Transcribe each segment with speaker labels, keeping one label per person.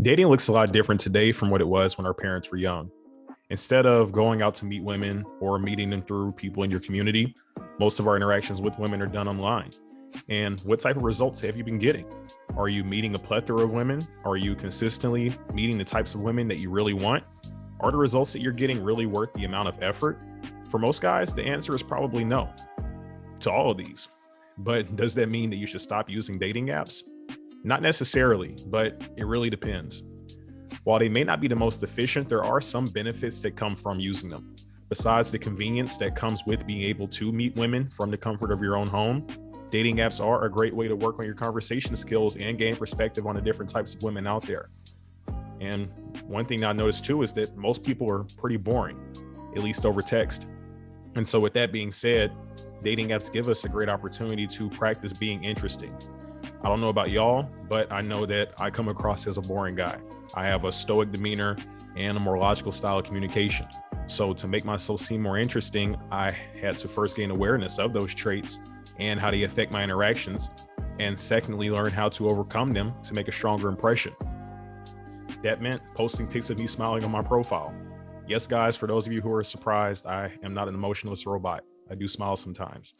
Speaker 1: Dating looks a lot different today from what it was when our parents were young. Instead of going out to meet women or meeting them through people in your community, most of our interactions with women are done online. And what type of results have you been getting? Are you meeting a plethora of women? Are you consistently meeting the types of women that you really want? Are the results that you're getting really worth the amount of effort? For most guys, the answer is probably no to all of these. But does that mean that you should stop using dating apps? Not necessarily, but it really depends. While they may not be the most efficient, there are some benefits that come from using them. Besides the convenience that comes with being able to meet women from the comfort of your own home, dating apps are a great way to work on your conversation skills and gain perspective on the different types of women out there. And one thing I noticed too is that most people are pretty boring, at least over text. And so with that being said, dating apps give us a great opportunity to practice being interesting. I don't know about y'all, but I know that I come across as a boring guy. I have a stoic demeanor and a more logical style of communication. So to make myself seem more interesting, I had to first gain awareness of those traits and how they affect my interactions. And secondly, learn how to overcome them to make a stronger impression. That meant posting pics of me smiling on my profile. Yes, guys, for those of you who are surprised, I am not an emotionless robot. I do smile sometimes.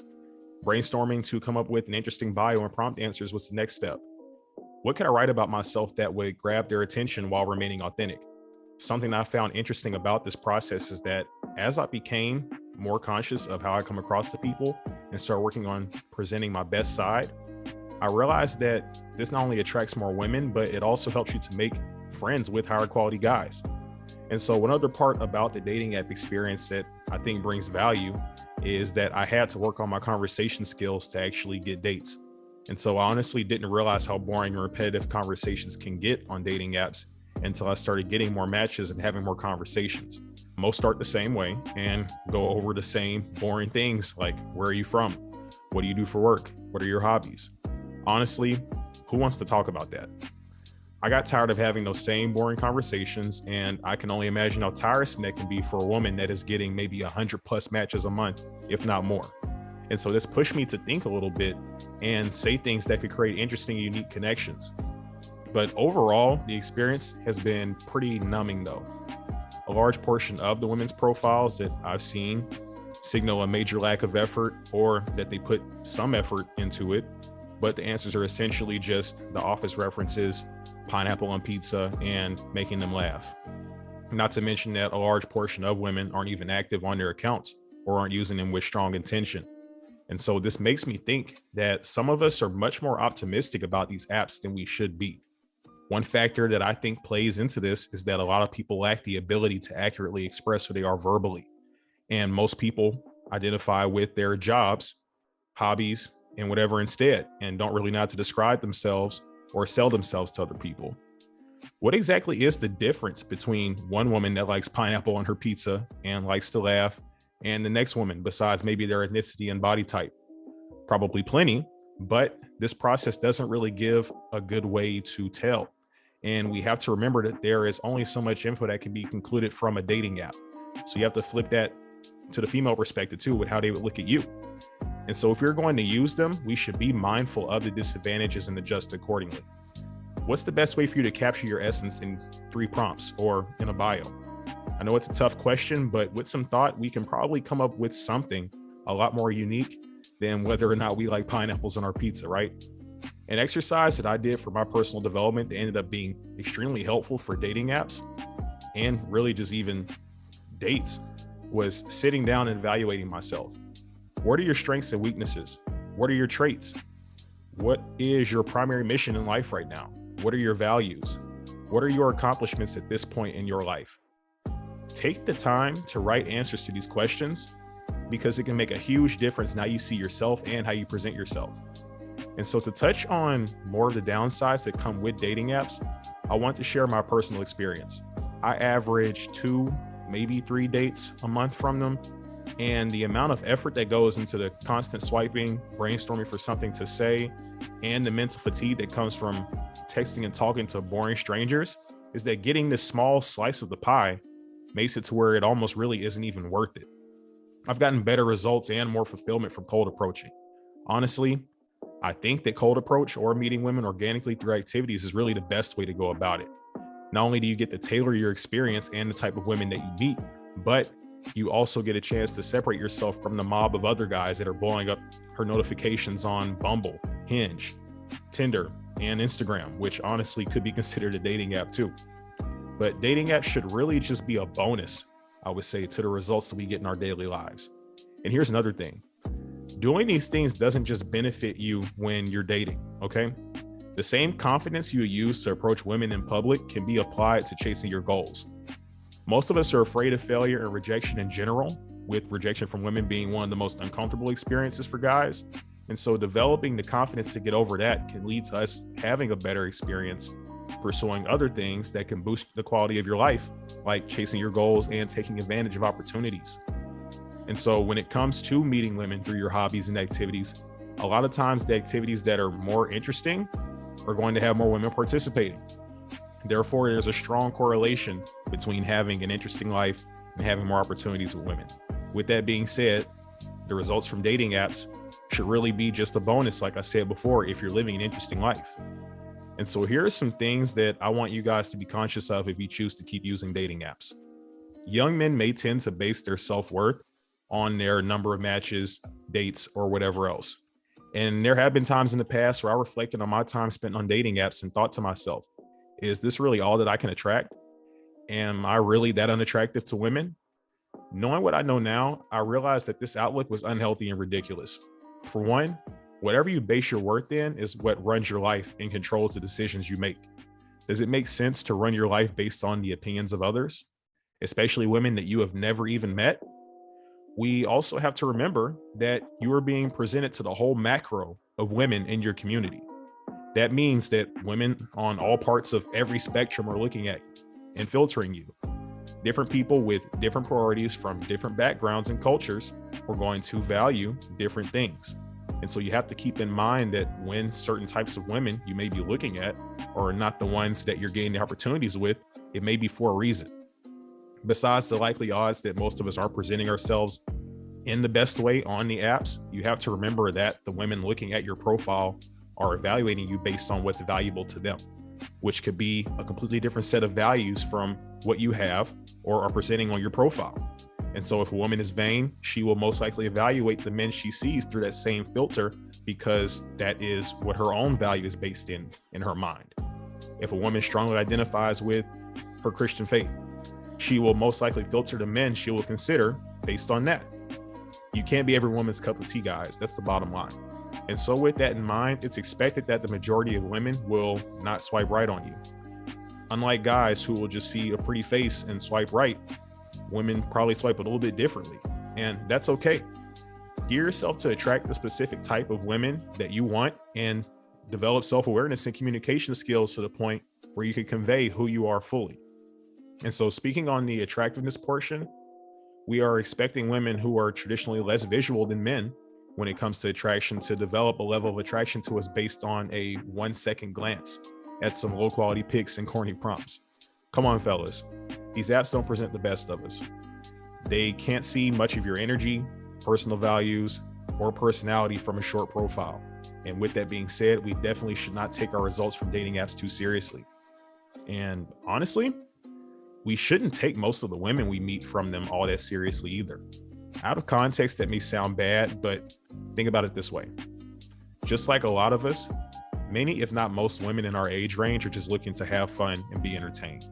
Speaker 1: Brainstorming to come up with an interesting bio and prompt answers was the next step. What could I write about myself that would grab their attention while remaining authentic? Something I found interesting about this process is that as I became more conscious of how I come across to people and start working on presenting my best side, I realized that this not only attracts more women, but it also helps you to make friends with higher quality guys. And so one other part about the dating app experience that I think brings value is that I had to work on my conversation skills to actually get dates. And so I honestly didn't realize how boring and repetitive conversations can get on dating apps until I started getting more matches and having more conversations. Most start the same way and go over the same boring things like, where are you from? What do you do for work? What are your hobbies? Honestly, who wants to talk about that? I got tired of having those same boring conversations, and I can only imagine how tiresome that can be for a woman that is getting maybe 100 plus matches a month, if not more. And so this pushed me to think a little bit and say things that could create interesting, unique connections. But overall, the experience has been pretty numbing though. A large portion of the women's profiles that I've seen signal a major lack of effort, or that they put some effort into it, but the answers are essentially just the office references, pineapple on pizza, and making them laugh. Not to mention that a large portion of women aren't even active on their accounts or aren't using them with strong intention. And so this makes me think that some of us are much more optimistic about these apps than we should be. One factor that I think plays into this is that a lot of people lack the ability to accurately express who they are verbally. And most people identify with their jobs, hobbies, and whatever instead, and don't really know how to describe themselves or sell themselves to other people. What exactly is the difference between one woman that likes pineapple on her pizza and likes to laugh and the next woman, besides maybe their ethnicity and body type? Probably plenty, but this process doesn't really give a good way to tell. And we have to remember that there is only so much info that can be concluded from a dating app. So you have to flip that to the female perspective too, with how they would look at you. And so if you're going to use them, we should be mindful of the disadvantages and adjust accordingly. What's the best way for you to capture your essence in 3 prompts or in a bio? I know it's a tough question, but with some thought, we can probably come up with something a lot more unique than whether or not we like pineapples on our pizza, right? An exercise that I did for my personal development that ended up being extremely helpful for dating apps and really just even dates was sitting down and evaluating myself. What are your strengths and weaknesses? What are your traits? What is your primary mission in life right now? What are your values? What are your accomplishments at this point in your life? Take the time to write answers to these questions because it can make a huge difference in how you see yourself and how you present yourself. And so to touch on more of the downsides that come with dating apps, I want to share my personal experience. I average 2, maybe 3 dates a month from them. And the amount of effort that goes into the constant swiping, brainstorming for something to say, and the mental fatigue that comes from texting and talking to boring strangers is that getting this small slice of the pie makes it to where it almost really isn't even worth it. I've gotten better results and more fulfillment from cold approaching. Honestly, I think that cold approach or meeting women organically through activities is really the best way to go about it. Not only do you get to tailor your experience and the type of women that you meet, but you also get a chance to separate yourself from the mob of other guys that are blowing up her notifications on Bumble, Hinge, Tinder, and Instagram, which honestly could be considered a dating app too. But dating apps should really just be a bonus, I would say, to the results that we get in our daily lives. And here's another thing. Doing these things doesn't just benefit you when you're dating, okay? The same confidence you use to approach women in public can be applied to chasing your goals. Most of us are afraid of failure and rejection in general, with rejection from women being one of the most uncomfortable experiences for guys. And so developing the confidence to get over that can lead to us having a better experience pursuing other things that can boost the quality of your life, like chasing your goals and taking advantage of opportunities. And so when it comes to meeting women through your hobbies and activities, a lot of times the activities that are more interesting are going to have more women participating. Therefore, there's a strong correlation between having an interesting life and having more opportunities with women. With that being said, the results from dating apps should really be just a bonus, like I said before, if you're living an interesting life. And so here are some things that I want you guys to be conscious of if you choose to keep using dating apps. Young men may tend to base their self-worth on their number of matches, dates, or whatever else. And there have been times in the past where I reflected on my time spent on dating apps and thought to myself, is this really all that I can attract? Am I really that unattractive to women? Knowing what I know now, I realized that this outlook was unhealthy and ridiculous. For one, whatever you base your worth in is what runs your life and controls the decisions you make. Does it make sense to run your life based on the opinions of others, especially women that you have never even met? We also have to remember that you are being presented to the whole macro of women in your community. That means that women on all parts of every spectrum are looking at you and filtering you. Different people with different priorities from different backgrounds and cultures are going to value different things. And so you have to keep in mind that when certain types of women you may be looking at are not the ones that you're gaining the opportunities with, it may be for a reason. Besides the likely odds that most of us aren't presenting ourselves in the best way on the apps, you have to remember that the women looking at your profile are evaluating you based on what's valuable to them, which could be a completely different set of values from what you have or are presenting on your profile. And so if a woman is vain, she will most likely evaluate the men she sees through that same filter because that is what her own value is based in her mind. If a woman strongly identifies with her Christian faith, she will most likely filter the men she will consider based on that. You can't be every woman's cup of tea, guys. That's the bottom line. And so with that in mind, it's expected that the majority of women will not swipe right on you. Unlike guys who will just see a pretty face and swipe right, women probably swipe a little bit differently, and that's okay. Gear yourself to attract the specific type of women that you want and develop self-awareness and communication skills to the point where you can convey who you are fully. And so speaking on the attractiveness portion, we are expecting women who are traditionally less visual than men when it comes to attraction to develop a level of attraction to us based on a 1-second glance at some low quality pics and corny prompts. Come on, fellas. These apps don't present the best of us. They can't see much of your energy, personal values, or personality from a short profile. And with that being said, we definitely should not take our results from dating apps too seriously. And honestly, we shouldn't take most of the women we meet from them all that seriously either. Out of context, that may sound bad, but think about it this way. Just like a lot of us, many, if not most women in our age range are just looking to have fun and be entertained.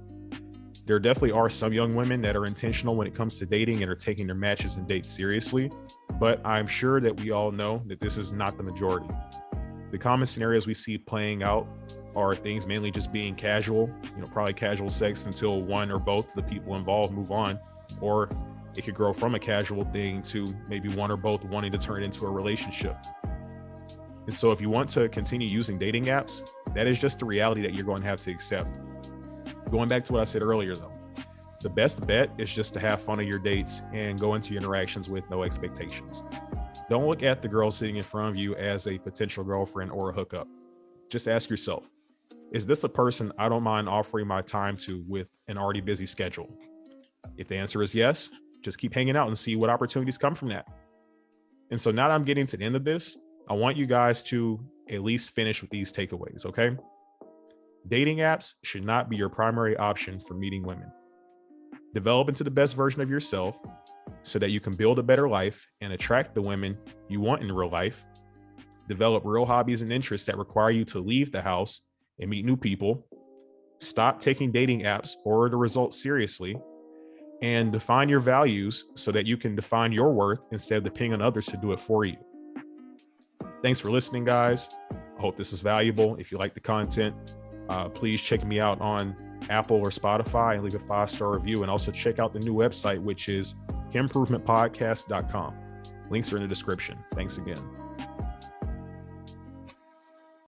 Speaker 1: There definitely are some young women that are intentional when it comes to dating and are taking their matches and dates seriously, but I'm sure that we all know that this is not the majority. The common scenarios we see playing out are things mainly just being casual, probably casual sex until one or both of the people involved move on, or it could grow from a casual thing to maybe one or both wanting to turn it into a relationship. And so if you want to continue using dating apps, that is just the reality that you're going to have to accept. Going back to what I said earlier, though, the best bet is just to have fun on your dates and go into your interactions with no expectations. Don't look at the girl sitting in front of you as a potential girlfriend or a hookup. Just ask yourself, is this a person I don't mind offering my time to with an already busy schedule? If the answer is yes, just keep hanging out and see what opportunities come from that. And so now that I'm getting to the end of this, I want you guys to at least finish with these takeaways, okay? Dating apps should not be your primary option for meeting women. Develop into the best version of yourself so that you can build a better life and attract the women you want in real life. Develop real hobbies and interests that require you to leave the house and meet new people. Stop taking dating apps or the results seriously, and define your values so that you can define your worth instead of depending on others to do it for you. Thanks for listening, guys. I hope this is valuable. If you like the content, please check me out on Apple or Spotify and leave a 5-star review. And also check out the new website, which is improvementpodcast.com. Links are in the description. Thanks again.